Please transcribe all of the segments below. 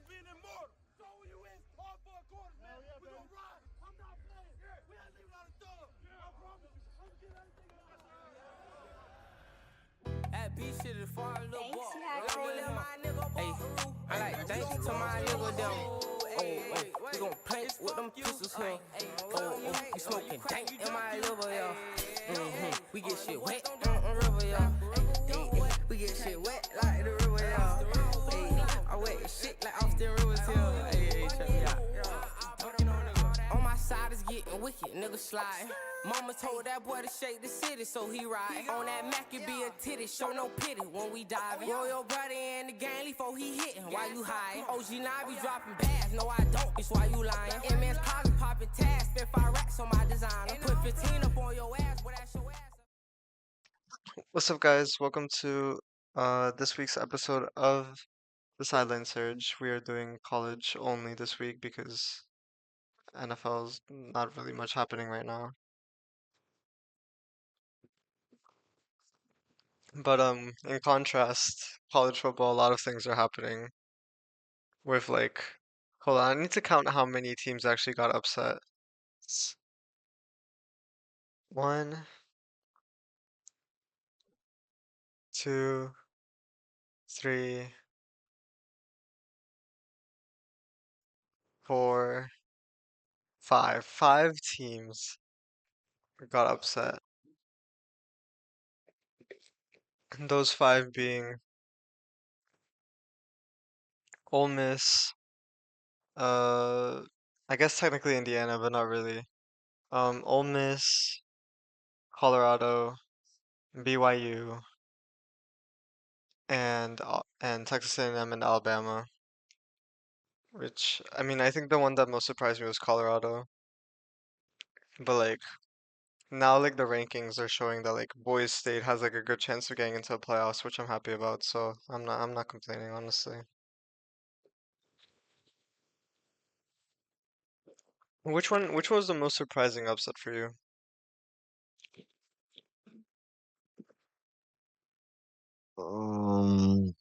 Hey, I like thanks to my nigga them. We gon' paint with them pistols here. We smoking dank in my liver, yeah. We get shit wet on river, yeah. We get shit wet like the river, yeah. I wet shit like Austin Rivers, yeah. Hey, check me out. On my side is getting wicked, nigga sliding. Mama told that boy to shake the city, so he ride. On that Mac, it be a titty, show no pity when we diving. Roll your brother in the game before he hitting, why you hiding? OG now be dropping bags, no I don't, bitch, why you lying? MS Closet popping tags, spent 5 racks on my designer. Put 15 up on your ass, but that's your ass. What's up, guys? Welcome to this week's episode of the Sideline Surge. We are doing college only this week because NFL's not really much happening right now. But in contrast, college football, a lot of things are happening with like, hold on, I need to count how many teams actually got upset. 1, 2, 3, 4, 5. 5 teams got upset. And those 5 being Ole Miss, I guess technically Indiana, but not really. Ole Miss, Colorado, BYU, and Texas A&M and Alabama. Which, I mean, I think the one that most surprised me was Colorado. But like now, like the rankings are showing that like Boise State has like a good chance of getting into the playoffs, which I'm happy about. So I'm not complaining, honestly. Which was the most surprising upset for you? Um,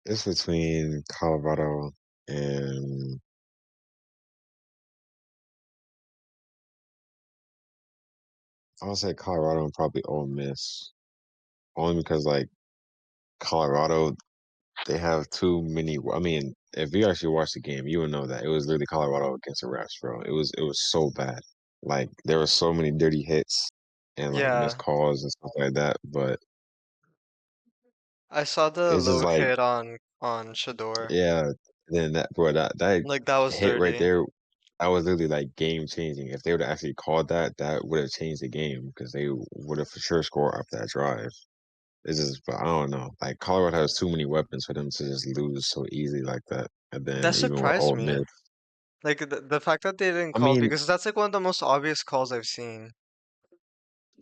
it's between Colorado and I would say Colorado and probably Ole Miss. Only because like Colorado, they have too many. I mean, if you actually watched the game, you would know that it was literally Colorado against the refs, bro. It was so bad. Like there were so many dirty hits and like missed Yeah, calls and stuff like that. But I saw the it's just low like, hit on Shador. yeah. Then that, bro, that Like that was hit right dirty. there, that was literally like game changing. If they would have actually called that, that would have changed the game because they would have for sure scored off that drive. It's just, but I don't know. Like Colorado has too many weapons for them to just lose so easily like that. And That then even with surprised Ole me. Miss, Like the fact that they didn't I call mean, because that's like one of the most obvious calls I've seen.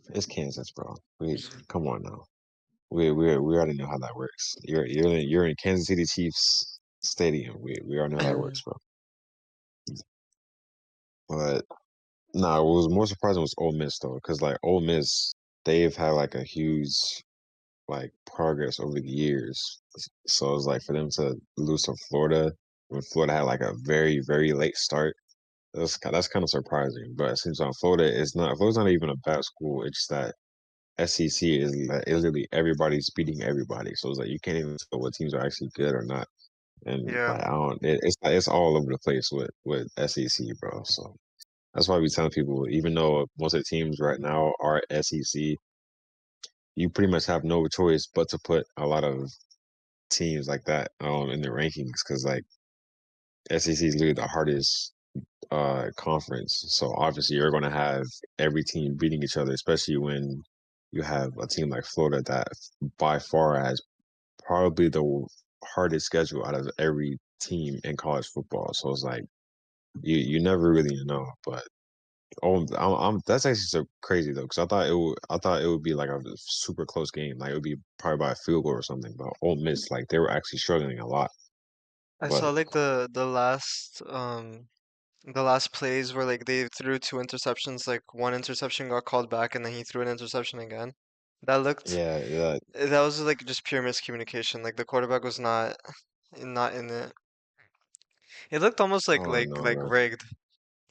it's Kansas, bro. We come on now. We already know how that works. You're in Kansas City Chiefs stadium. We already know how that works, bro. But no, what was more surprising was Ole Miss though, because like Ole Miss, they've had like a huge like progress over the years. So it's like for them to lose to Florida when Florida had like a very, very late start. That's kind of surprising. But it seems like Florida's not even a bad school. It's just that SEC is literally everybody's beating everybody. So it's like you can't even tell what teams are actually good or not. And Yeah, like I don't, it's all over the place with SEC, bro. So that's why we tell people, even though most of the teams right now are SEC, you pretty much have no choice but to put a lot of teams like that in the rankings because like SEC is literally the hardest conference. So obviously you're going to have every team beating each other, especially when you have a team like Florida that by far has probably the hardest schedule out of every team in college football. So it's like you never really know, but that's actually so crazy though, because I thought it would be like a super close game, like it would be probably by a field goal or something. But Ole Miss, like they were actually struggling a lot. I But saw like the last plays where like they threw 2 interceptions. Like one interception got called back, and then he threw an interception again. That looked Yeah, yeah. that was like just pure miscommunication. Like the quarterback was not in it. It looked almost I don't know, like bro. rigged.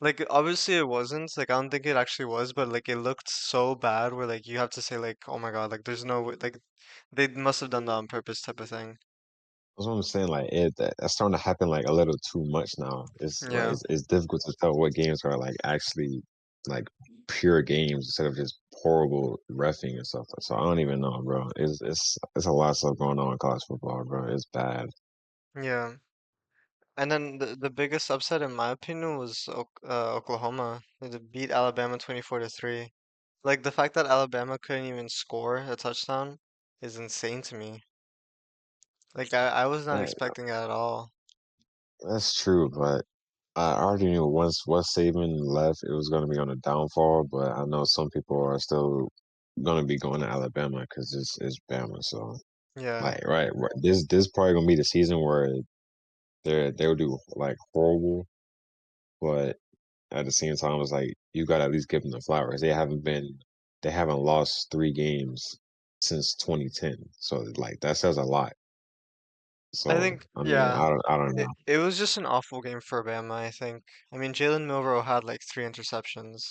Like obviously it wasn't. Like I don't think it actually was, but like it looked so bad where like you have to say like, oh my God, like there's no way, like they must have done that on purpose type of thing. That's what I'm saying. Like that's starting to happen like a little too much now. It's like Yeah. it's difficult to tell what games are like actually like pure games instead of just horrible reffing and stuff. So I don't even know, bro. It's a lot of stuff going on in college football, bro. It's bad. Yeah. And then the biggest upset in my opinion was Oklahoma. They beat Alabama 24-3. Like the fact that Alabama couldn't even score a touchdown is insane to me. Like I was not That, expecting it at all. that's true, but I already knew once Saban left, it was going to be on a downfall. But I know some people are still going to be going to Alabama because it's Bama. So Yeah. like right, this probably gonna be the season where they'll do like horrible, but at the same time, it's like you got to at least give them the flowers. They haven't lost 3 games since 2010, so like that says a lot. I So think I mean, yeah. I don't know. It was just an awful game for Bama, I think. I mean, Jalen Milroe had like 3 interceptions.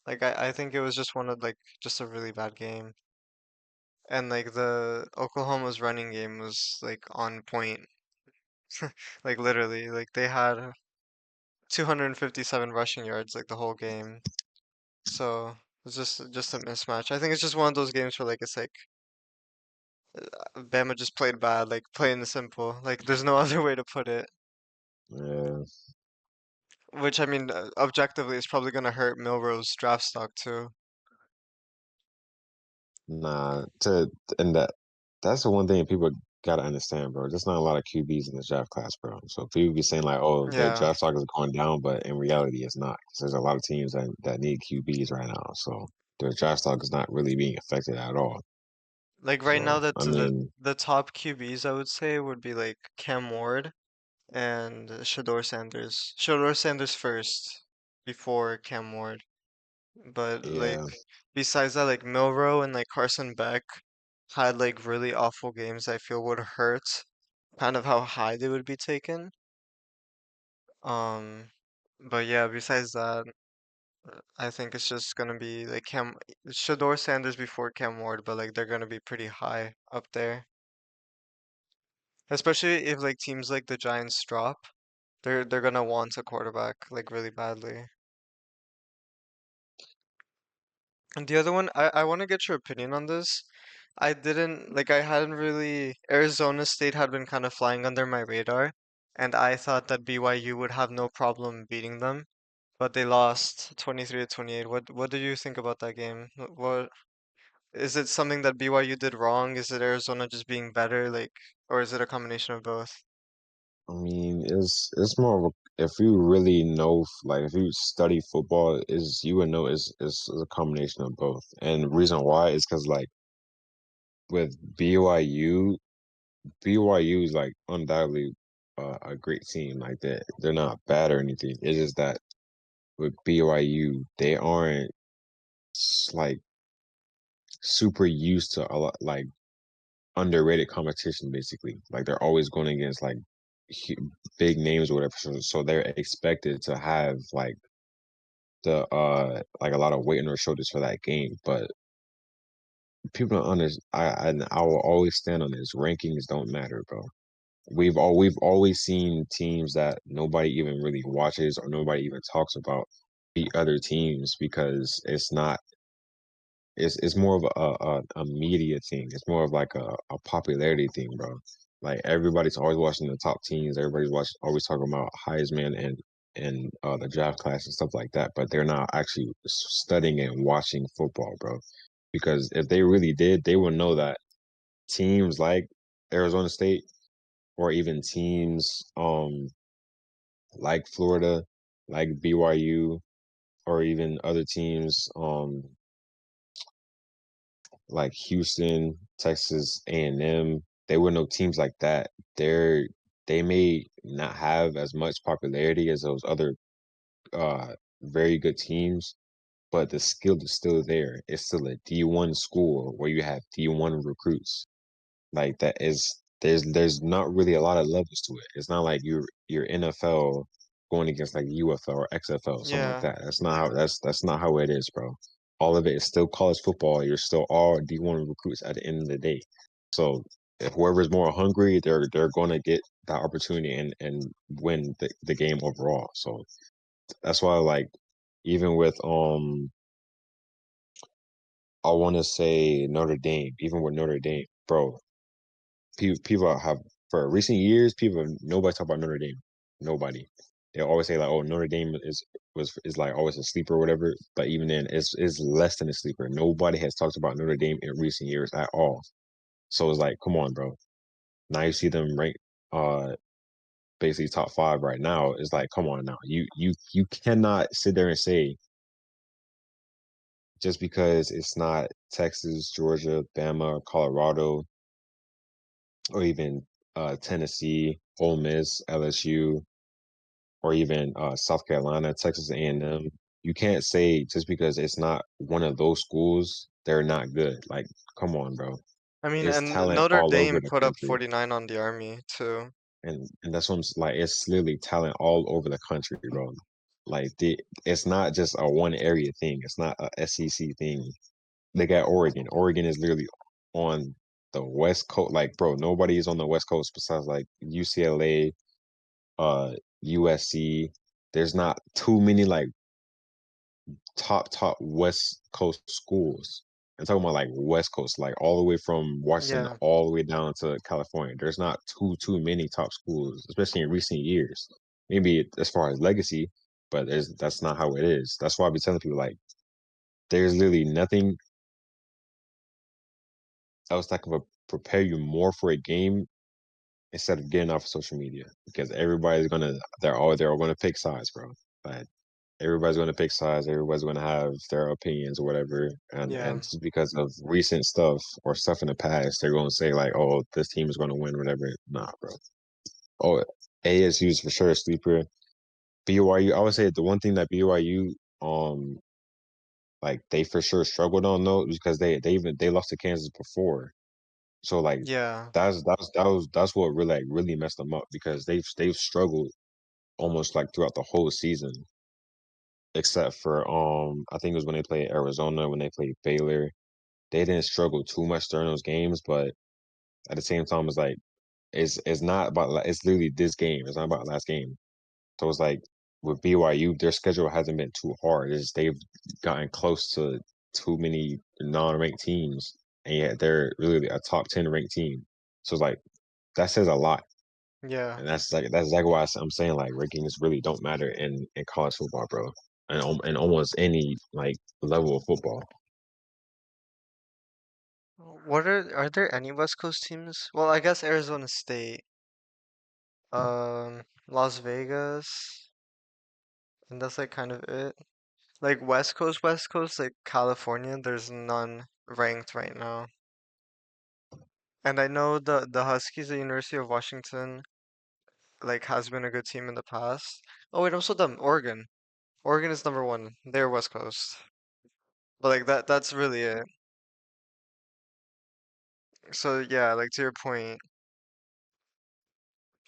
Like I think it was just one of like just a really bad game. And like the Oklahoma's running game was like on point. Like literally, like they had 257 rushing yards like the whole game. So it's just a mismatch. I think it's just one of those games where like it's like Bama just played bad, like plain and simple. Like there's no other way to put it. Yeah, Which I mean, objectively, is probably gonna hurt Milroe's draft stock too. nah. And that's the one thing people gotta understand, bro. There's not a lot of QBs in the draft class, bro. So people be saying like, oh, their Yeah, draft stock is going down, but in reality, it's not. 'Cause there's a lot of teams that need QBs right now, so their draft stock is not really being affected at all. like right now, So that I mean, the top QBs I would say would be like Cam Ward and Shador Sanders. Shador Sanders first before Cam Ward. But like yeah. besides that, like Milroe and like Carson Beck had like really awful games. I feel would hurt kind of how high they would be taken. Um, but yeah, besides that. I think it's just gonna be like Shador Sanders before Cam Ward, but like they're gonna be pretty high up there. Especially if like teams like the Giants drop, they're gonna want a quarterback like really badly. And the other one, I want to get your opinion on this. I hadn't really, Arizona State had been kind of flying under my radar, and I thought that BYU would have no problem beating them, but they lost 23-28. What do you think about that game? What is it something that BYU did wrong? Is it Arizona just being better, like, or is it a combination of both? I mean, it's more of if you really know, like if you study football, is you would know it's a combination of both. And the reason why is because like with BYU is like undoubtedly a great team. Like they're not bad or anything. It's just that with BYU, they aren't like super used to a lot like underrated competition. Basically, like they're always going against like big names or whatever. So they're expected to have the like a lot of weight on their shoulders for that game. But people don't understand. I will always stand on this. Rankings don't matter, bro. We've always seen teams that nobody even really watches or nobody even talks about beat other teams because it's more of a media thing. It's more of like a popularity thing, bro. Like everybody's always watching the top teams. Everybody's always talking about Heisman and the draft class and stuff like that. But they're not actually studying and watching football, bro. Because if they really did, they would know that teams like Arizona State or even teams like Florida, like BYU, or even other teams like Houston, Texas A&M, they would know teams like that. They may not have as much popularity as those other very good teams, but the skill is still there. It's still a D1 school where you have D1 recruits. Like that is there's not really a lot of levels to it. It's not like you're NFL going against like UFL or XFL, something like Yeah. that. That's not how it is, bro. All of it is still college football. You're still all D1 recruits at the end of the day. So if whoever's more hungry, they're gonna get that opportunity and win the game overall. So that's why like even with I want to say Notre Dame, even with Notre Dame, bro, people have for recent years, people nobody talk about Notre Dame. Nobody. They always say like, oh, Notre Dame is like always a sleeper or whatever. But even then, it's less than a sleeper. Nobody has talked about Notre Dame in recent years at all. So it's like, come on, bro. Now you see them ranked basically top five right now. It's like, come on now. You cannot sit there and say just because it's not Texas, Georgia, Bama, Colorado, or even Tennessee, Ole Miss, LSU, or even South Carolina, Texas A&M. You can't say just because it's not one of those schools, they're not good. Like, come on, bro. I mean, It's and talent Notre all over Dame the put up country, 49 on the Army too. and that's what like. It's literally talent all over the country, bro. Like, it's not just a one area thing. It's not a SEC thing. They got Oregon. Oregon is literally on the West Coast. Like, bro, nobody is on the West Coast besides like UCLA, USC. There's not too many like top West Coast schools. I'm talking about like West Coast, like all the way from Washington Yeah. all the way down to California. There's not too many top schools, especially in recent years. Maybe as far as legacy, but that's not how it is. That's why I be telling people like there's literally nothing else that can prepare you more for a game instead of getting off of social media because everybody's gonna they're all gonna pick sides, bro. But everybody's gonna pick sides, everybody's gonna have their opinions or whatever. And Yeah. just because of recent stuff or stuff in the past, they're gonna say like, oh, this team is gonna win, whatever. Nah, bro. Oh, ASU is for sure a sleeper. BYU, I would say the one thing that BYU like they for sure struggled on though because they lost to Kansas before. So like Yeah. that's what really like really messed them up because they've struggled almost like throughout the whole season, except for I think it was when they played Arizona, when they played Baylor. They didn't struggle too much during those games, but at the same time, it's like it's not about it's literally this game. It's not about last game. So it's like with BYU, their schedule hasn't been too hard. It's they've gotten close to too many non-ranked teams, and yet they're really a top 10 ranked team. So it's like that says a lot. Yeah. And that's exactly why I'm saying like rankings really don't matter in college football, bro, and in almost any like level of football. What are there any West Coast teams? Well, I guess Arizona State, Las Vegas, and that's like kind of it. Like West Coast, like California, there's none ranked right now. And I know the Huskies at University of Washington like has been a good team in the past. Oh wait, also them, Oregon. Oregon is number one. They're West Coast. But like that's really it. So yeah, like to your point,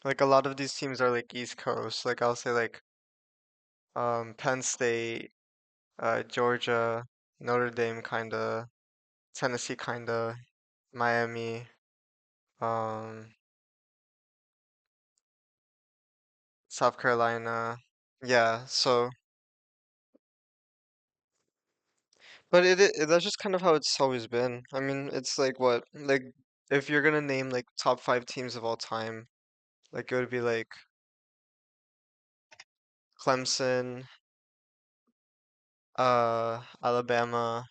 like a lot of these teams are like East Coast. Like I'll say like Penn State, Georgia, Notre Dame kinda, Tennessee kinda, Miami, um South Carolina. Yeah, so but that's just kind of how it's always been. I mean, it's like what like if you're gonna name like top five teams of all time, like it would be like Clemson, Alabama,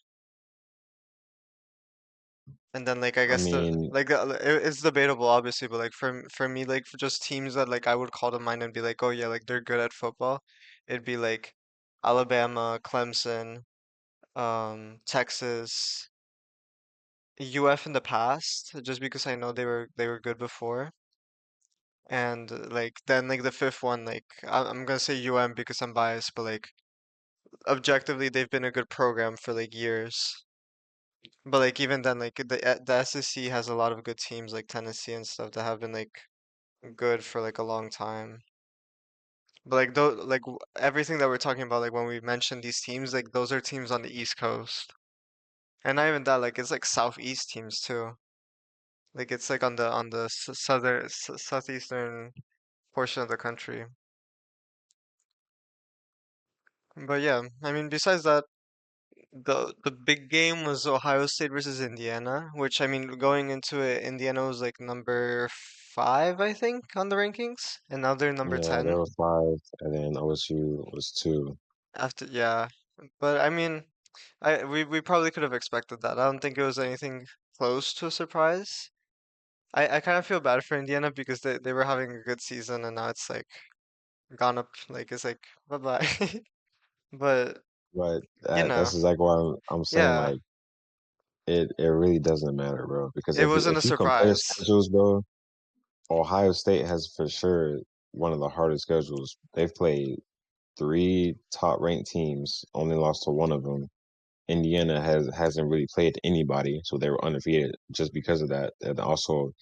and then like I I guess mean, it's debatable obviously, but like for me like for just teams that like I would call to mind and be like, oh yeah, like they're good at football, it'd be like Alabama, Clemson, Texas, UF in the past, just because I know they were good before. And like then like the fifth one, like I'm gonna say UM because I'm biased, but like objectively they've been a good program for like years. But like even then, like the SEC has a lot of good teams like Tennessee and stuff that have been like good for like a long time. But like though, like everything that we're talking about, like when we mention these teams, like those are teams on the East Coast, and not even that, like it's like Southeast teams too. Like it's like on the southeastern portion of the country. But yeah, I mean, besides that, the big game was Ohio State versus Indiana, which I mean, going into it, Indiana was like number 5, I think, on the rankings, and now they're number Yeah, there 10 was 5, and then OSU was 2. after, yeah. But I mean, we probably could have expected that. I don't think it was anything close to a surprise. I kind of feel bad for Indiana because they were having a good season and now it's like gone up, like it's like bye bye. But But you know, that's exactly why I'm saying yeah, like it really doesn't matter, bro. Because it wasn't a if you compare surprise. schedules, bro, Ohio State has for sure one of the hardest schedules. They've played 3 top ranked teams, only lost to one of them. Indiana hasn't really played anybody, so they were undefeated just because of that. And also,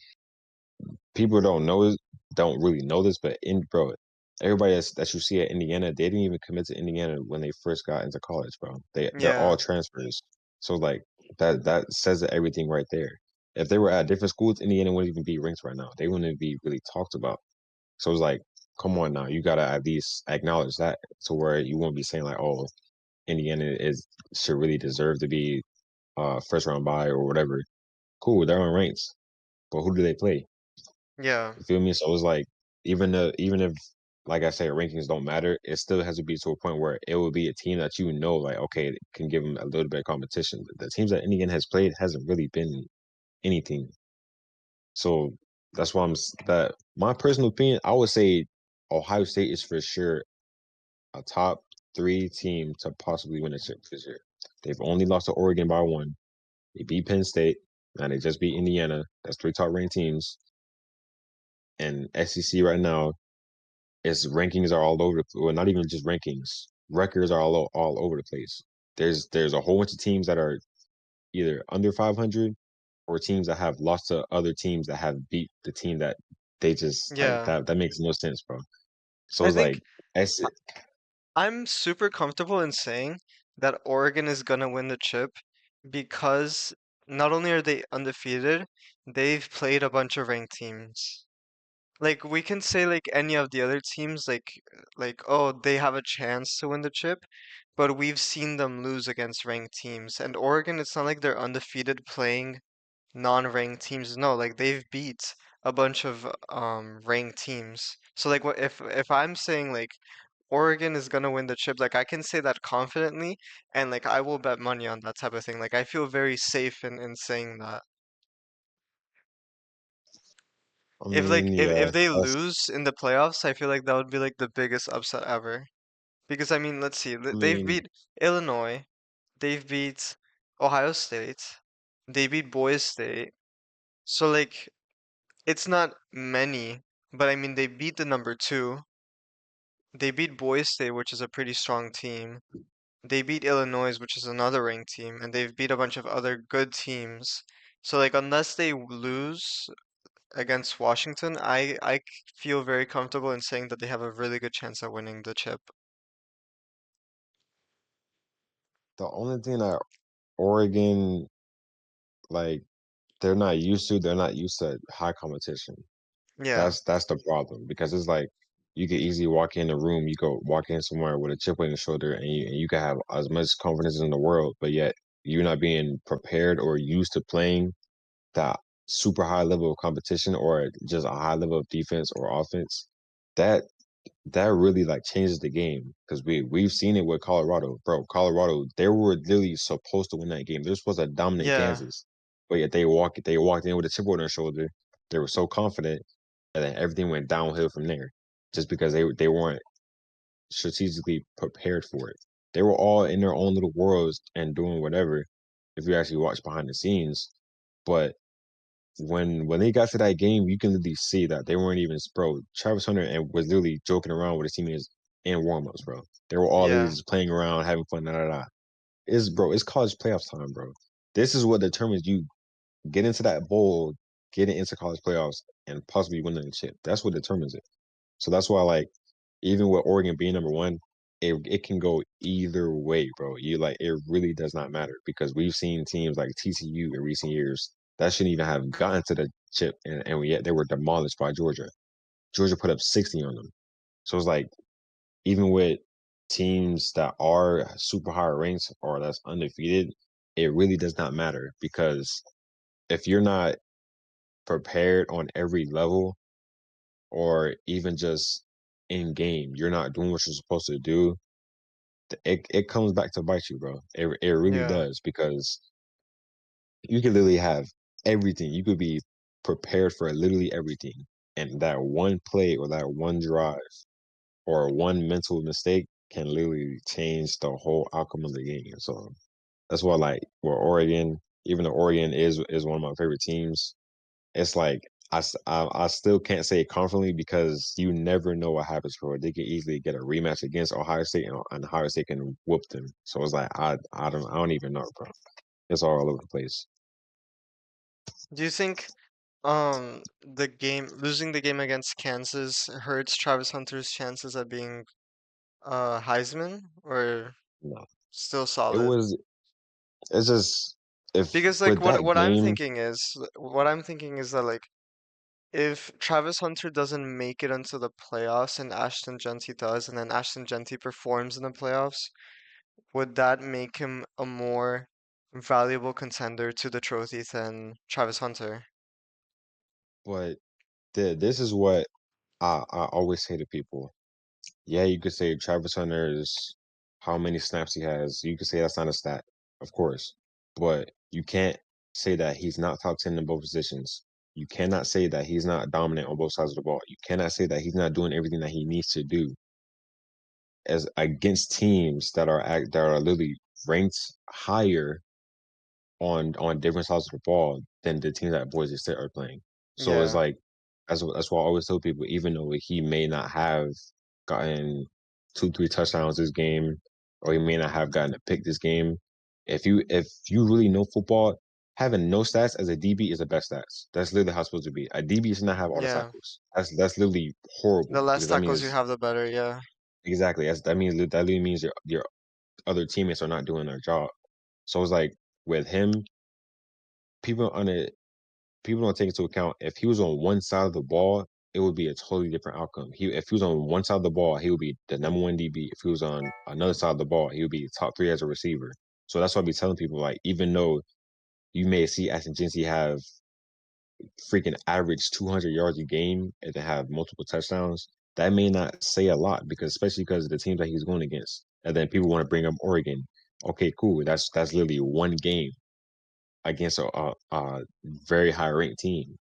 people don't really know this, but in bro, everybody that you see at Indiana, they didn't even commit to Indiana when they first got into college, bro. They're all Yeah, transfers. So like that says everything right there. If they were at different schools, Indiana wouldn't even be ranked right now. They wouldn't even be really talked about. So it's like, come on now, you gotta at least acknowledge that to where you won't be saying like, oh, Indiana is should really deserve to be first round bye or whatever. Cool, they're on ranks, but who do they play? yeah, You feel me? So it's like even if like I say rankings don't matter, it still has to be to a point where it will be a team that you know like okay it can give them a little bit of competition. The teams that Indiana has played hasn't really been anything. So that's why that my personal opinion. I would say Ohio State is for sure a top 3 team to possibly win a chip this year. They've only lost to Oregon by 1. They beat Penn State, and they just beat Indiana. That's 3 top ranked teams. And SEC right now, its rankings are all over the well, not even just rankings. Records are all over the place. There's a whole bunch of teams that are either under 500 or teams that have lost to other teams that have beat the team that they just like yeah. that makes no sense, bro. So I it's like think S I'm super comfortable in saying that Oregon is gonna win the chip because not only are they undefeated, they've played a bunch of ranked teams. Like we can say like any of the other teams like oh they have a chance to win the chip, but we've seen them lose against ranked teams. And Oregon, it's not like they're undefeated playing non-ranked teams. No, like they've beat a bunch of ranked teams. So like what if I'm saying like Oregon is gonna win the chip, like I can say that confidently and like I will bet money on that type of thing. Like I feel very safe in saying that. I If like mean, yeah, if they that's lose in the playoffs, I feel like that would be like the biggest upset ever. Because I mean, let's see, I they've mean, beat Illinois, they've beat Ohio State, they beat Boise State. So like it's not many, but I mean they beat the number 2. They beat Boise State, which is a pretty strong team. They beat Illinois, which is another ranked team, and they've beat a bunch of other good teams. So like unless they lose against Washington, I feel very comfortable in saying that they have a really good chance at winning the chip. the only thing that Oregon like they're not used to high competition. Yeah, That's the problem because it's like you could easily walk in a room, you go walk in somewhere with a chip on your shoulder, and you can have as much confidence in the world, but yet you're not being prepared or used to playing that super high level of competition or just a high level of defense or offense. That that really like changes the game because we've seen it with Colorado, bro. Colorado, they were literally supposed to win that game. They're supposed to dominate yeah, Kansas, but yet they walked in with a chip on their shoulder. They were so confident, and then everything went downhill from there, just because they weren't strategically prepared for it. They were all in their own little worlds and doing whatever. If you actually watch behind the scenes, but when they got to that game, you can literally see that they weren't even bro. Travis Hunter and was literally joking around with his teammates. in warm-ups, bro. They were all literally Yeah. just playing around, having fun, da da da. It's college playoffs time, bro. This is what determines you get into that bowl, getting into college playoffs, and possibly winning the chip. That's what determines it. So that's why, like, even with Oregon being number one, it can go either way, bro. You like it really does not matter because we've seen teams like TCU in recent years that shouldn't even have gotten to the chip, and yet they were demolished by Georgia. Georgia put up 60 on them. So it's like even with teams that are super high ranked or that's undefeated, it really does not matter because if you're not prepared on every level or even just in game, you're not doing what you're supposed to do, it comes back to bite you, bro. It really Yeah. does because you could literally have everything. You could be prepared for literally everything. And that one play or that one drive or one mental mistake can literally change the whole outcome of the game. So that's why, like, where Oregon, even though Oregon is one of my favorite teams, it's like I still can't say it confidently because you never know what happens for it. They could easily get a rematch against Ohio State, and Ohio State can whoop them. So it's like I don't even know, bro. It's all over the place. Do you think losing the game against Kansas hurts Travis Hunter's chances at being Heisman or No, still it solid? was. It's just if Because like with that game, what I'm thinking is that like if Travis Hunter doesn't make it into the playoffs and Ashton Genty does, and then Ashton Genty performs in the playoffs, would that make him a more valuable contender to the trophy than Travis Hunter? but this is what I always say to people. Yeah, you could say Travis Hunter is how many snaps he has. You could say that's not a stat, of course, but you can't say that he's not top 10 in both positions. You cannot say that he's not dominant on both sides of the ball. You cannot say that he's not doing everything that he needs to do as against teams that are literally ranked higher on different sides of the ball than the teams that Boise State are playing. So it's Yeah, like that's why I always tell people, even though he may not have gotten 2, 3 touchdowns this game, or he may not have gotten a pick this game, if you really know football, having no stats as a DB is the best stats. That's literally how it's supposed to be. A DB should not have all the yeah. tackles. That's literally The horrible less because that tackles you means have, the better. Yeah, exactly that literally means your other teammates are not doing their job. So it's like with him, people on it people don't take into account if he was on one side of the ball, it would be a totally different outcome. If he was on one side of the ball, he would be the number one DB. If he was on another side of the ball, he would be top three as a receiver. So that's why I be telling people like, even though you may see Ashton Jincy have freaking average 200 yards a game and to have multiple touchdowns, that may not say a lot because especially because of the teams that he's going against. And then people want to bring up Oregon. Okay, cool. That's literally one game against a very high ranked team.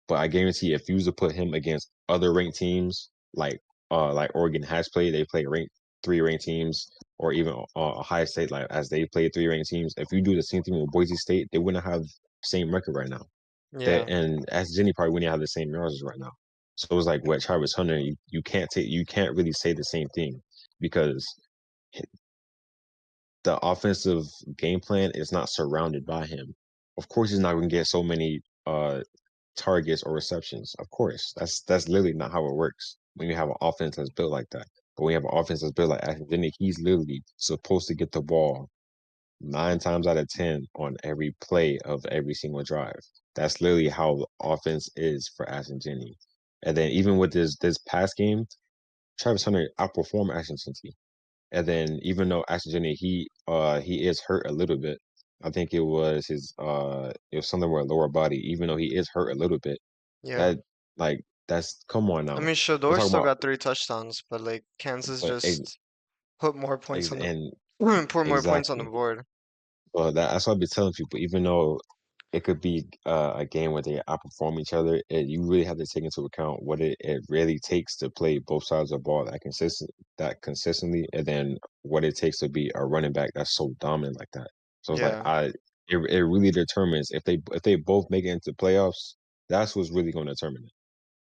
But I guarantee if you was to put him against other ranked teams, like Oregon has played, they play ranked 3 ranked teams, or even Ohio State, like as they played 3 ranked teams. If you do the same thing with Boise State, they wouldn't have same record right now. That yeah, and as Jenny probably wouldn't have the same yards right now. So it was like with Travis Hunter, you can't really say the same thing because the offensive game plan is not surrounded by him. Of course, he's not going to get so many targets or receptions. Of course, that's literally not how it works when you have an offense that's built like that. But when you have an offense that's built like Ashton, he's literally supposed to get the ball 9 times out of 10 on every play of every single drive. That's literally how the offense is for Ashton Jennings. And then even with this past game, Travis Hunter outperformed Ashton Jennings. And then even though Ashton Jennings he is hurt a little bit. I think it was something with lower body. Even though he is hurt a little bit, yeah. that like that's come on I now. mean, We're Shador talking still about got 3 touchdowns, but like Kansas but just put more points on and the put more points on the exactly. board. Well, that's what I've been telling people. Even though it could be a game where they outperform each other, you really have to take into account what it really takes to play both sides of the ball that consistently, and then what it takes to be a running back that's so dominant like that. So it's like Yeah, it really determines if they both make it into playoffs. That's what's really going to determine it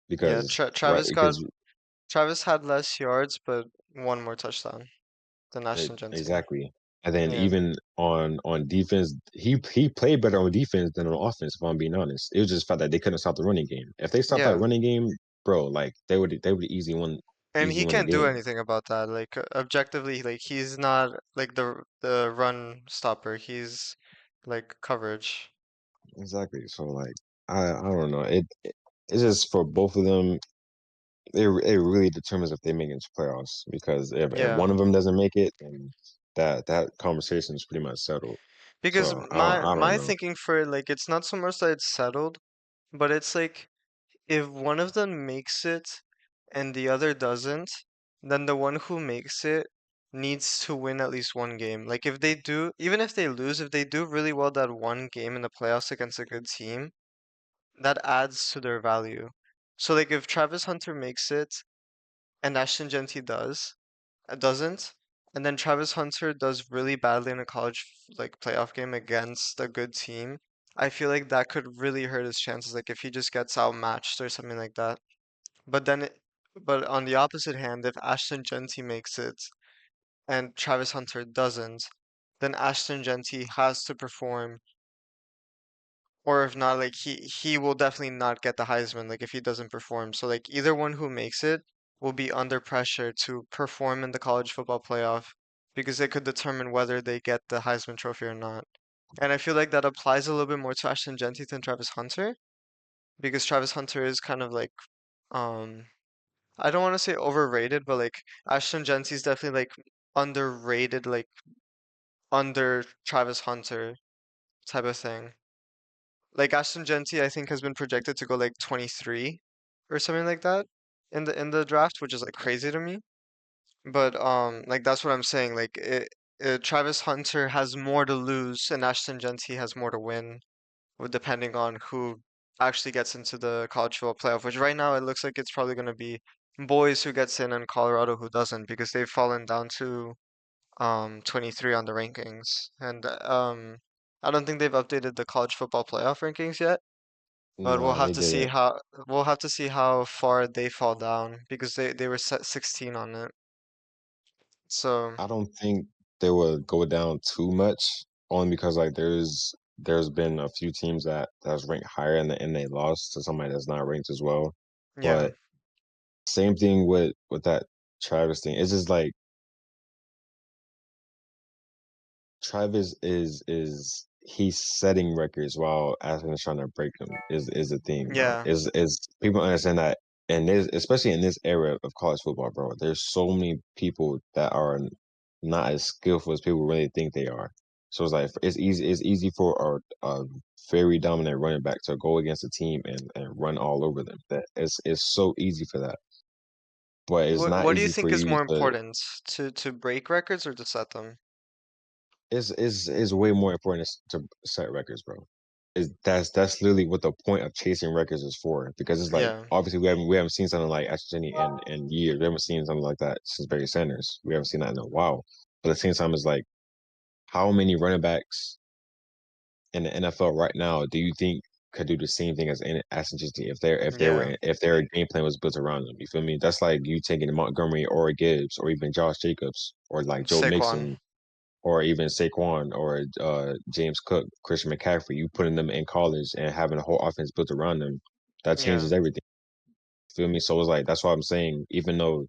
yeah. because right because Travis had less yards, but one more touchdown than Ashton Genty. Exactly. And then Yeah. even on defense, he played better on defense than on offense, if I'm being honest. It was just the fact that they couldn't stop the running game. If they stopped that Yeah. running game, bro, like they would And he easily won the can't do game. anything about that. Like objectively, like he's not like the run stopper. He's like coverage. Exactly. So like I don't know. It's just for both of them. It really determines if they make it into playoffs because if Yeah. one of them doesn't make it, then that conversation is pretty much settled. Because So my I don't my know. thinking for it, like it's not so much that it's settled, but it's like if one of them makes it and the other doesn't, then the one who makes it needs to win at least one game. Like if they do, even if they lose, if they do really well that one game in the playoffs against a good team, that adds to their value. So like if Travis Hunter makes it and Ashton Genty doesn't, and then Travis Hunter does really badly in a college like playoff game against a good team, I feel like that could really hurt his chances. Like if he just gets outmatched or something like that. But then, but on the opposite hand, if Ashton Genty makes it and Travis Hunter doesn't, then Ashton Genty has to perform, or if not, like he will definitely not get the Heisman. Like if he doesn't perform, so like either one who makes it will be under pressure to perform in the college football playoff because it could determine whether they get the Heisman Trophy or not. And I feel like that applies a little bit more to Ashton Genty than Travis Hunter because Travis Hunter is kind of like um I don't want to say overrated, but like Ashton Genty's definitely like underrated, like under Travis Hunter type of thing. Like Ashton Genty, I think has been projected to go like 23 or something like that in the draft, which is like crazy to me. But like that's what I'm saying. Like Travis Hunter has more to lose, and Ashton Genty has more to win, depending on who actually gets into the college football playoff. Which right now it looks like it's probably going to be Boys who gets in and Colorado who doesn't, because they've fallen down to 23 on the rankings. And I don't think they've updated the college football playoff rankings yet, but Nah, they didn't. we'll have to see how far they fall down because they were set 16 on it. So, I don't think they would go down too much, only because like there's been a few teams that's ranked higher and they lost to somebody that's not ranked as well. yeah. But same thing with that Travis thing. It's just like Travis is he's setting records while Aspen is trying to break them is the thing, bro. Yeah. Is people understand that, and there's especially in this era of college football, bro. There's so many people that are not as skillful as people really think they are. So it's like it's easy for a very dominant running back to go against a team and run all over them. That it's so easy for that, but it's not What do you easy for think is you more to important, to break records or to set them? is way more important to set records, bro. Is that's literally what the point of chasing records is for. Because it's like Yeah. obviously we haven't seen something like Ashton in years. We haven't seen something like that since Barry Sanders. We haven't seen that in a while. But at the same time, it's like how many running backs in the NFL right now do you think could do the same thing as Ashton Genty Yeah. if their game plan was built around them? You feel me? That's like you taking Montgomery or Gibbs or even Josh Jacobs or like Joe Saquon. Mixon or even Saquon or James Cook, Christian McCaffrey, you putting them in college and having a whole offense built around them, that Yeah. changes everything. Feel me? So it's like that's why I'm saying, even though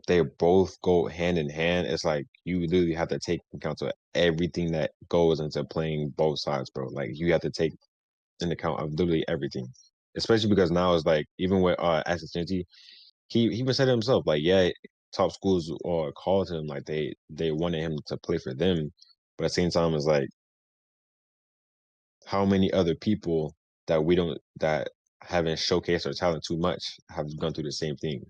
they both go hand in hand, it's like you literally have to take into account to everything that goes into playing both sides, bro. Like you have to take into account of literally everything. Especially because now it's like even with Ashton Genty, he even said it himself, like, yeah, top schools called him, like they wanted him to play for them. But at the same time, it's like how many other people that we don't that haven't showcased their talent too much have gone through the same thing.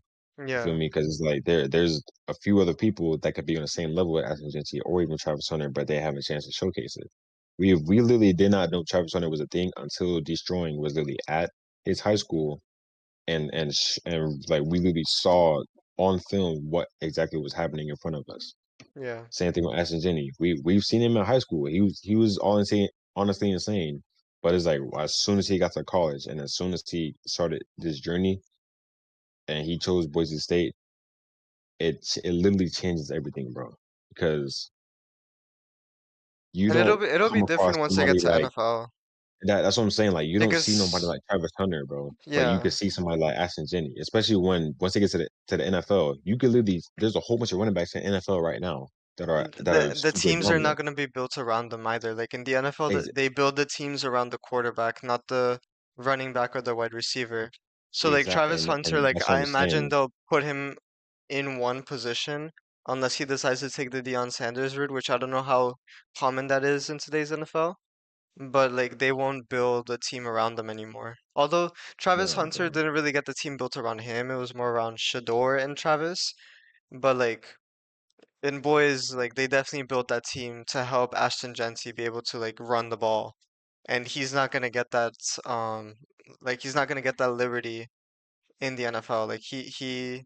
You feel Yeah. me? Because it's like there's a few other people that could be on the same level with Aston Genty or even Travis Hunter, but they haven't a chance to showcase it. We literally did not know Travis Hunter was a thing until Destroying was literally at his high school and like we literally saw on film what exactly was happening in front of us. Yeah. Same thing with Ashton Jenny. We've seen him in high school. He was all insane, honestly insane. But it's like as soon as he got to college and as soon as he started this journey and he chose Boise State, it literally changes everything, bro. Because you And don't it'll be come across different once they get somebody to like NFL. that's what I'm saying. Like you don't see nobody Because like Travis Hunter, bro. But you yeah, could see somebody like Ashton Jenney, especially when once they get to the NFL, you could literally there's a whole bunch of running backs in the NFL right now that are the super teams are not dominant. going to be built around them either. Like in the NFL, Ex they build the teams around the quarterback, not the running back or the wide receiver. So like exact Travis Hunter, and like that's what I I'm imagine saying. they'll put him in one position unless he decides to take the Deion Sanders route, which I don't know how common that is in today's NFL. But like they won't build a team around them anymore. Although Travis Yeah, Hunter bro. didn't really get the team built around him, it was more around Shador and Travis. But like in boys, like they definitely built that team to help Ashton Jenney be able to like run the ball. And he's not gonna get that he's not gonna get that liberty in the NFL. Like he's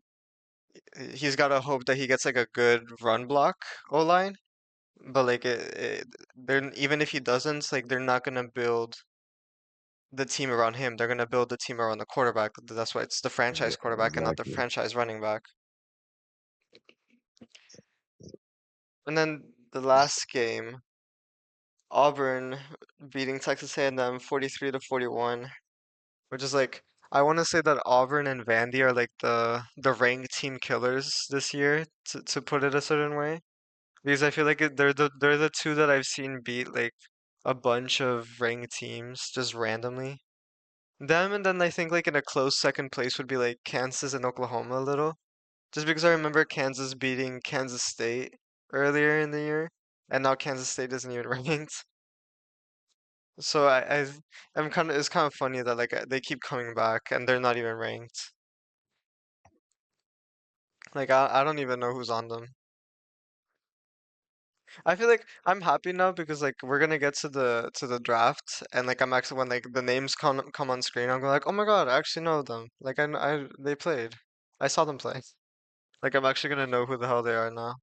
gotta hope that he gets like a good run block O line. But like they're even if he doesn't, like they're not gonna build the team around him. They're gonna build the team around the quarterback. That's why it's the franchise quarterback and not the Exactly. franchise running back. And then the last game, Auburn beating Texas A&M 43 to 41, which is like I want to say that Auburn and Vandy are like the ranked team killers this year to put it a certain way because I feel like they're the two that I've seen beat like a bunch of ranked teams just randomly. Them and then I think like in a close second place would be like Kansas and Oklahoma a little. Just because I remember Kansas beating Kansas State earlier in the year, and now Kansas State isn't even ranked. So I'm kind of it's kind of funny that like they keep coming back and they're not even ranked. Like I don't even know who's on them. I feel like I'm happy now because like we're gonna get to the draft and like I'm actually when like the names come on screen I'm going like oh my God I actually know them like I they played I saw them play like I'm actually gonna know who the hell they are now.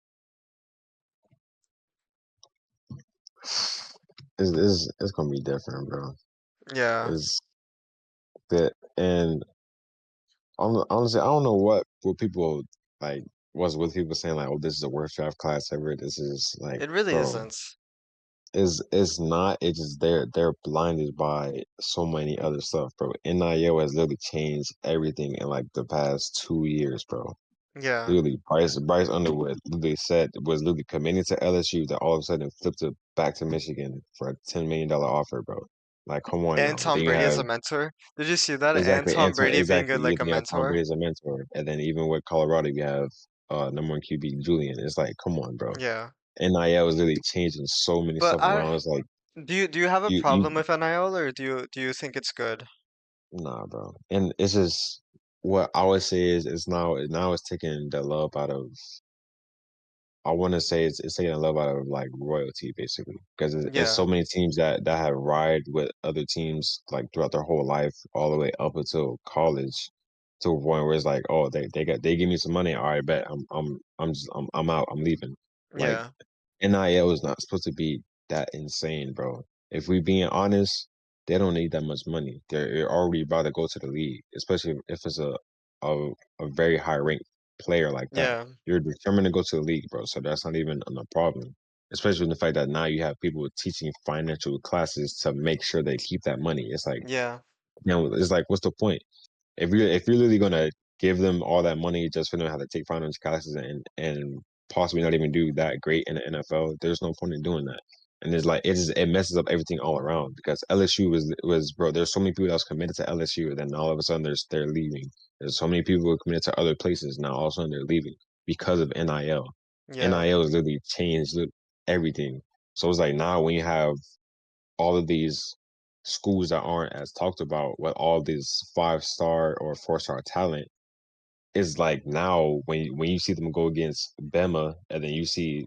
It's gonna be different, bro. Yeah, It's that and honestly, I don't know what people like. What's with people saying like, "Oh, this is the worst draft class ever." This is like, it really bro, isn't. it's not. It's just they're blinded by so many other stuff, bro. NIL has literally changed everything in like the past 2 years, bro. Yeah. Literally, Bryce Underwood literally said was literally committing to LSU that all of a sudden flipped it back to Michigan for a $10 million offer, bro. Like, come on And now. Then Tom you Brady is have a mentor. Did you see that? And exactly Tom Antoine, Brady being exactly. a, like a You have Tom mentor. Brady as a mentor, and then even with Colorado, you have number one QB Julian. It's like, come on, bro. Yeah. NIL is literally changing so many But stuff around. It's like do you have a you problem with NIL or do you think it's good? nah, bro. And it's just what I would say is it's now it's taking the love out of I want to say it's taking a love out of like royalty basically because it's Yeah. so many teams that have ride with other teams like throughout their whole life all the way up until college to a point where it's like oh they give me some money all right bet I'm out I'm leaving like Yeah. NIL is not supposed to be that insane, bro. If we being honest, they don't need that much money. They're already about to go to the league, especially if it's a, a very high ranked player like that. Yeah. You're determined to go to the league, bro. So that's not even a problem. Especially in the fact that now you have people teaching financial classes to make sure they keep that money. It's like, Yeah. it's like, what's the point? If you're literally gonna give them all that money just for them to have to take finance classes and possibly not even do that great in the NFL, there's no point in doing that. And it's like it messes up everything all around because LSU was bro. There's so many people that was committed to LSU, and then all of a sudden they're leaving. There's so many people who are committed to other places now. All of a sudden they're leaving because of NIL. Yeah. NIL has literally changed everything. So it's like now when you have all of these schools that aren't as talked about with all this 5-star or 4-star talent is like now when you see them go against Bama and then you see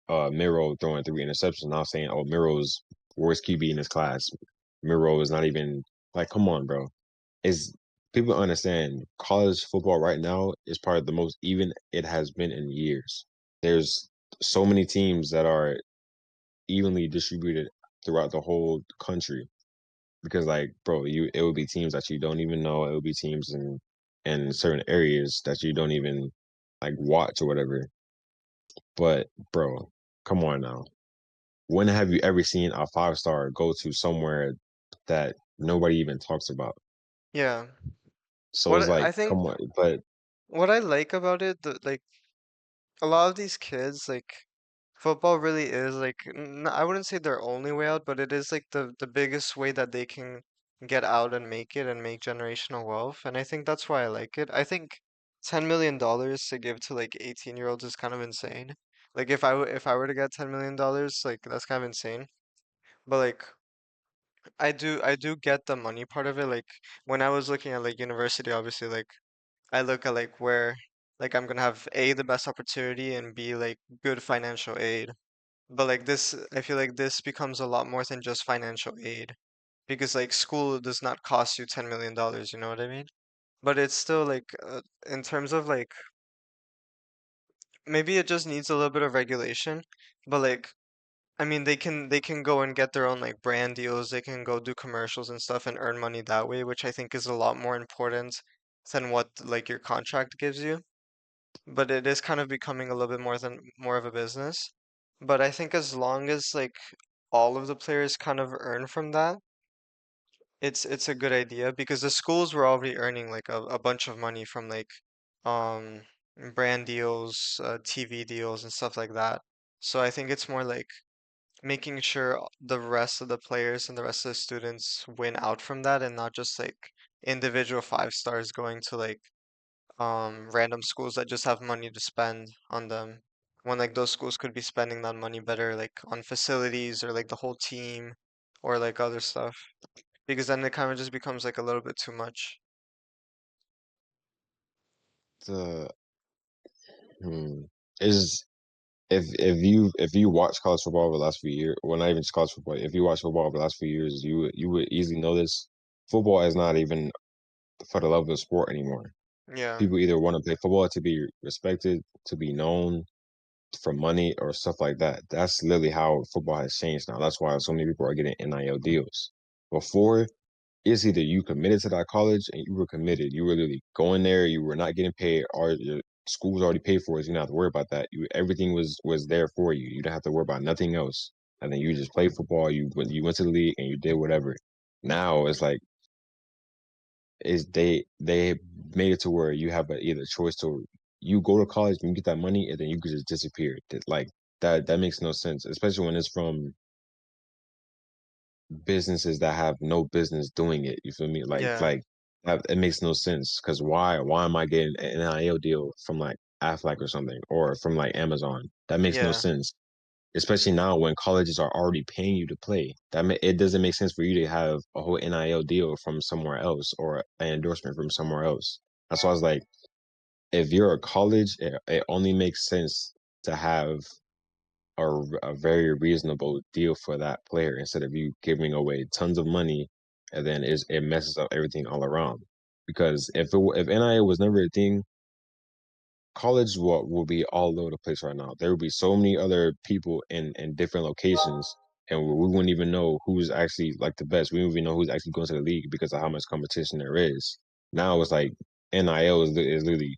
Miro throwing 3 interceptions, now saying, "Oh, Miro's worst QB in his class." Miro is not even like, come on, bro. Is people understand college football right now is probably the most even it has been in years. There's so many teams that are evenly distributed throughout the whole country because like bro it would be teams that you don't even know it would be teams in certain areas that you don't even like watch or whatever. But bro, come on now. When have you ever seen a 5 star go to somewhere that nobody even talks about? Yeah. So it's What like, I think come on. But what I like about it, like a lot of these kids, like football really is like I wouldn't say their only way out, but it is like the biggest way that they can get out and make it and make generational wealth. And I think that's why I like it. I think $10 million to give to like 18-year-olds is kind of insane. Like if I were to get $10 million, like that's kind of insane. But like I do get the money part of it. Like when I was looking at like university, obviously like I look at like where like I'm gonna have A, the best opportunity, and B, like good financial aid. But like this, I feel like this becomes a lot more than just financial aid because like school does not cost you $10 million, you know what I mean? But it's still like in terms of like maybe it just needs a little bit of regulation, but like I mean they can go and get their own like brand deals, they can go do commercials and stuff and earn money that way, which I think is a lot more important than what like your contract gives you. But it is kind of becoming a little bit more of a business. But I think as long as like all of the players kind of earn from that, it's a good idea because the schools were already earning like a bunch of money from like um brand deals, TV deals and stuff like that. So I think it's more like making sure the rest of the players and the rest of the students win out from that and not just like individual 5 stars going to like random schools that just have money to spend on them when like those schools could be spending that money better like on facilities or like the whole team or like other stuff because then it kind of just becomes like a little bit too much. the hmm, is if you watch college football over the last few years, well, not even just college football, if you watch football over the last few years, you would easily notice football is not even for the love of the sport anymore. Yeah, People either want to play football to be respected, to be known for money, or stuff like that. That's literally how football has changed now. That's why so many people are getting NIL deals. Before, it's either you committed to that college and you were committed. You were literally going there. You were not getting paid, or your school was already paid for it. So you didn't have to worry about that. Everything was there for you. You didn't have to worry about nothing else. And then you just played football. You went to the league and you did whatever. Now it's like is they made it to where you have either choice to you go to college and you get that money and then you could just disappear. Like that makes no sense, especially when it's from businesses that have no business doing it. You feel me? yeah, It makes no sense because why am I getting an NIL deal from like Aflac or something or from like Amazon? That makes no yeah, sense. Especially now when colleges are already paying you to play. It doesn't make sense for you to have a whole NIL deal from somewhere else or an endorsement from somewhere else. That's why I was like, if you're a college, it only makes sense to have a very reasonable deal for that player instead of you giving away tons of money and then it messes up everything all around. Because if NIL was never a thing, college will be all over the place right now. There would be so many other people in different locations, and we wouldn't even know who's actually like the best. We wouldn't even know who's actually going to the league because of how much competition there is. Now it's like NIL is literally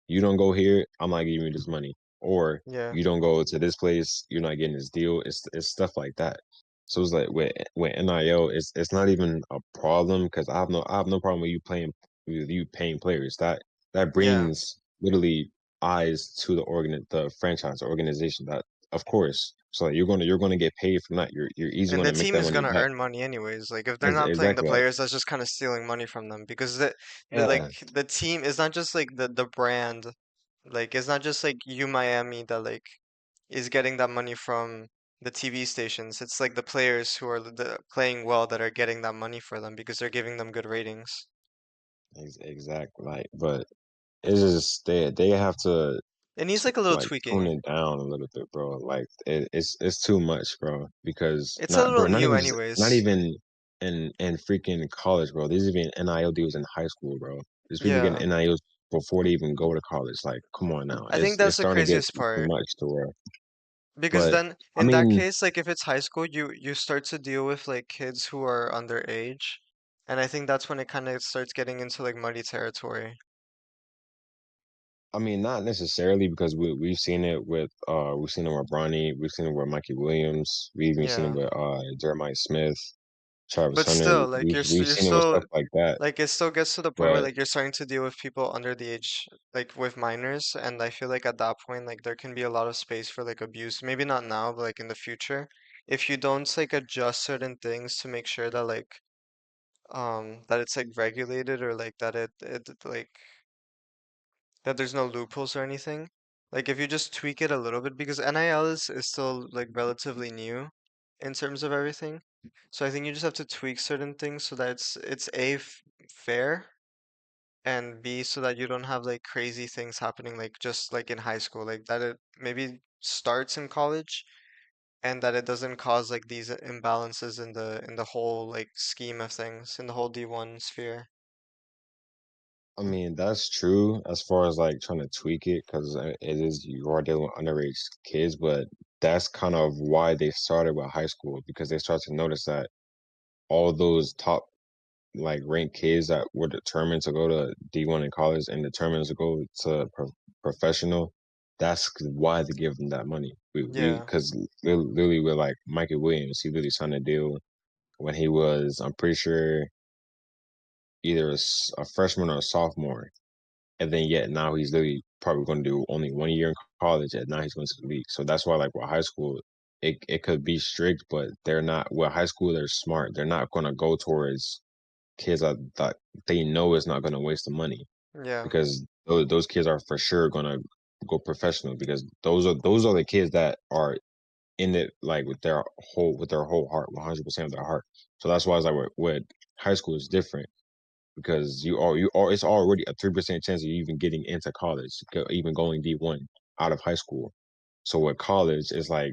you don't go here, I'm not giving you this money, or yeah, you don't go to this place, you're not getting this deal. It's stuff like that. So it's like with NIL, it's not even a problem because I have no problem with you paying players. That yeah. brings literally eyes to the franchise organization. That of course. So you're gonna get paid from that. You're easily And the gonna make team that is money gonna back. earn money anyways. Like if they're not playing the Exactly like players, that's just kind of stealing money from them because the yeah, like the team is not just like the brand. Like it's not just like U Miami that like is getting that money from the TV stations. It's like the players who are playing well that are getting that money for them because they're giving them good ratings. exactly like. But it's just they have to It needs like a little like tone tweaking. it down a little bit, bro. Like it's too much, bro. Because It's a little not new even anyways. in freaking college, bro. There's even NIL deals in high school, bro. There's people getting Yeah. NILs before they even go to college. Like, come on now. I think It's that's the starting to get craziest too part. much to where. Because But then I in that mean, case, like if it's high school, you start to deal with like kids who are underage. And I think that's when it kind of starts getting into like muddy territory. I mean, not necessarily because we've seen it with Bronny, we've seen it with Mikey Williams, we've even seen it Yeah. with Jeremiah Smith, Travis But Hunter. still, like We've you're seen it with still stuff like that. like it still gets to the point where But like you're starting to deal with people under the age, like with minors, and I feel like at that point like there can be a lot of space for like abuse. Maybe not now, but like in the future, if you don't like adjust certain things to make sure that like that it's like regulated or like that it like that there's no loopholes or anything. Like if you just tweak it a little bit because NIL is still like relatively new in terms of everything. So I think you just have to tweak certain things so that it's A fair and B so that you don't have like crazy things happening like just like in high school like that it maybe starts in college and that it doesn't cause like these imbalances in the whole like scheme of things in the whole D1 sphere. I mean, that's true as far as like trying to tweak it because it is you are dealing with underage kids, but that's kind of why they started with high school because they start to notice that all those top like ranked kids that were determined to go to D1 in college and determined to go to professional, that's why they give them that money. We Yeah. because literally with like Mikey Williams, he really signed a deal when he was, I'm pretty sure, either a freshman or a sophomore, and then yet now he's literally probably going to do only 1 year in college, and now he's going to the league. So that's why like with high school, it could be strict, but they're not. With high school, they're smart. They're not going to go towards kids that they know is not going to waste the money Yeah. because those kids are for sure going to go professional because those are the kids that are in it like with their whole heart, 100% of their heart. So that's why it's like with high school is different because you are it's already a 3% chance of you even getting into college, even going D1 out of high school. So with college, it's like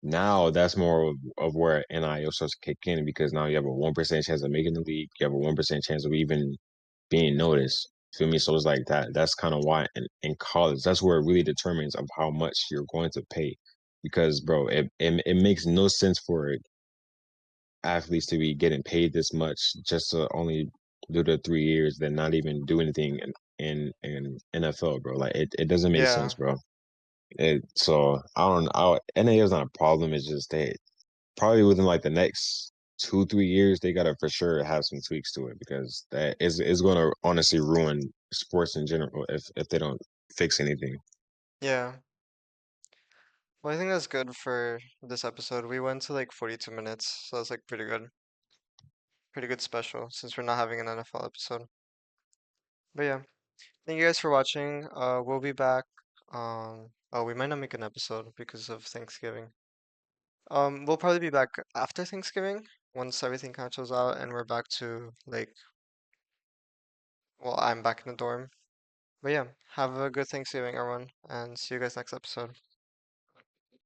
now that's more of where NIL starts to kick in because now you have a 1% chance of making the league. You have a 1% chance of even being noticed. Feel me? So it's like that. That's kind of why in college, that's where it really determines of how much you're going to pay. Because bro, it makes no sense for athletes to be getting paid this much just to only do the 3 years, then not even do anything in NFL, bro. Like it doesn't make sense, Yeah. bro. So I don't. NA is not a problem. It's just they probably within like the next 2 3 years they gotta for sure have some tweaks to it because that is going to honestly ruin sports in general if they don't fix anything. Yeah. Well, I think that's good for this episode. We went to like 42 minutes, so that's like pretty good. Pretty good special since we're not having an NFL episode. But yeah, thank you guys for watching. We'll be back. Oh, we might not make an episode because of Thanksgiving. We'll probably be back after Thanksgiving once everything kind of chills out and we're back to like, well, I'm back in the dorm. But yeah, have a good Thanksgiving, everyone, and see you guys next episode.